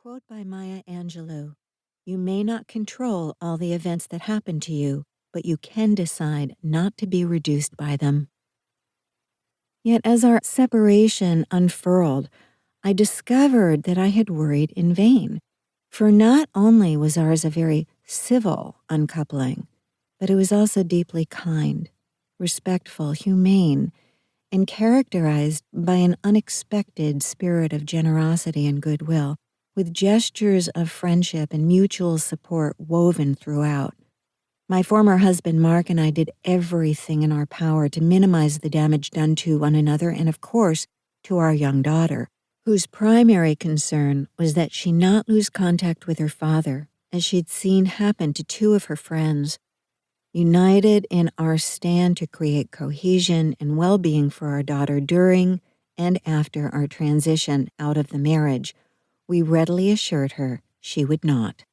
Quote by Maya Angelou: "You may not control all the events that happen to you, but you can decide not to be reduced by them." Yet as our separation unfurled, I discovered that I had worried in vain. For not only was ours a very civil uncoupling, but it was also deeply kind, respectful, humane, and characterized by an unexpected spirit of generosity and goodwill, with gestures of friendship and mutual support woven throughout. My former husband, Mark, and I did everything in our power to minimize the damage done to one another and, of course, to our young daughter, whose primary concern was that she not lose contact with her father, as she'd seen happen to two of her friends. United in our stand to create cohesion and well-being for our daughter during and after our transition out of the marriage, we readily assured her she would not.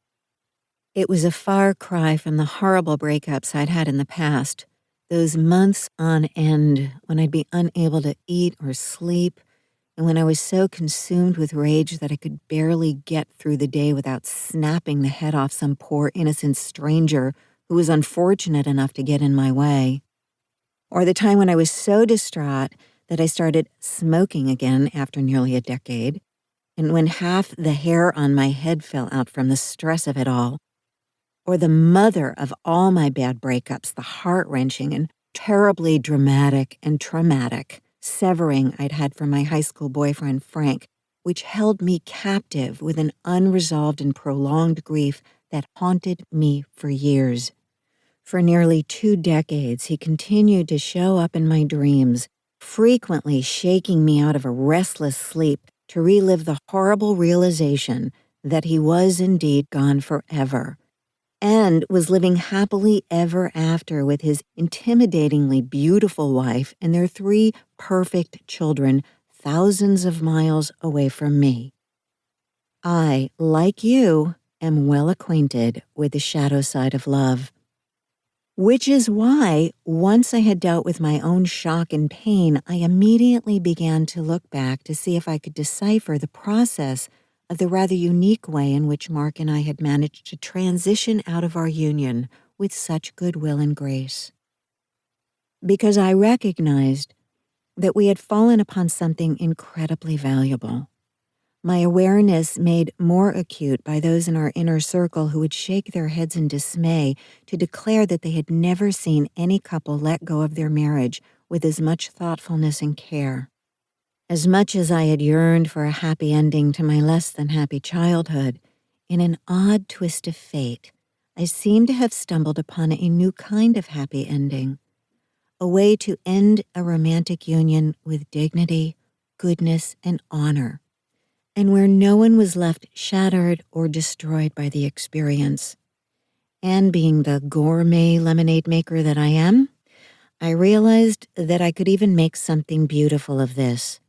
It was a far cry from the horrible breakups I'd had in the past, those months on end when I'd be unable to eat or sleep, and when I was so consumed with rage that I could barely get through the day without snapping the head off some poor innocent stranger who was unfortunate enough to get in my way. Or the time when I was so distraught that I started smoking again after nearly a decade, and when half the hair on my head fell out from the stress of it all. Or the mother of all my bad breakups, the heart-wrenching and terribly dramatic and traumatic severing I'd had from my high school boyfriend, Frank, which held me captive with an unresolved and prolonged grief that haunted me for years. For nearly 2 decades, he continued to show up in my dreams, frequently shaking me out of a restless sleep to relive the horrible realization that he was indeed gone forever, and was living happily ever after with his intimidatingly beautiful wife and their 3 perfect children thousands of miles away from me. I, like you, am well acquainted with the shadow side of love. Which is why, once I had dealt with my own shock and pain, I immediately began to look back to see if I could decipher the process of the rather unique way in which Mark and I had managed to transition out of our union with such goodwill and grace. Because I recognized that we had fallen upon something incredibly valuable. My awareness made more acute by those in our inner circle who would shake their heads in dismay to declare that they had never seen any couple let go of their marriage with as much thoughtfulness and care. As much as I had yearned for a happy ending to my less than happy childhood, in an odd twist of fate, I seemed to have stumbled upon a new kind of happy ending, a way to end a romantic union with dignity, goodness, and honor, and where no one was left shattered or destroyed by the experience. And being the gourmet lemonade maker that I am, I realized that I could even make something beautiful of this.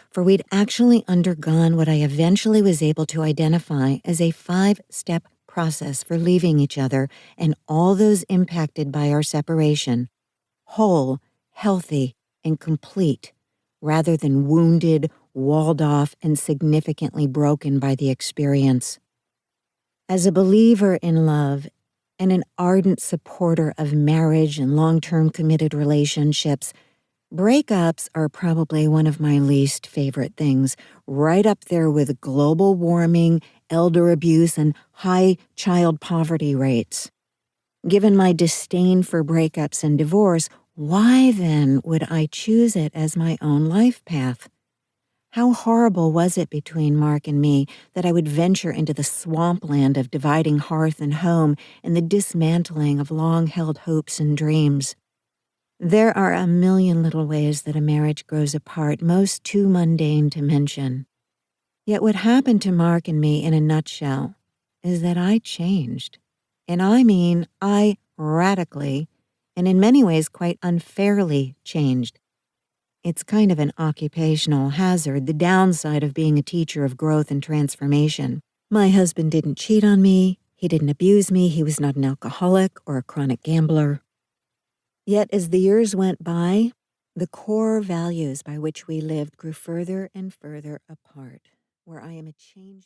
For we'd actually undergone what I eventually was able to identify as a 5-step process for leaving each other and all those impacted by our separation, whole, healthy, and complete, rather than wounded, walled off, and significantly broken by the experience. As a believer in love and an ardent supporter of marriage and long-term committed relationships, breakups are probably one of my least favorite things, right up there with global warming, elder abuse, and high child poverty rates. Given my disdain for breakups and divorce, why then would I choose it as my own life path? How horrible was it between Mark and me that I would venture into the swampland of dividing hearth and home and the dismantling of long-held hopes and dreams? There are a million little ways that a marriage grows apart, most too mundane to mention. Yet what happened to Mark and me in a nutshell is that I changed. And I mean I radically, and in many ways quite unfairly, changed. It's kind of an occupational hazard, the downside of being a teacher of growth and transformation. My husband didn't cheat on me, he didn't abuse me, he was not an alcoholic or a chronic gambler. Yet as the years went by, the core values by which we lived grew further and further apart, where I am a changed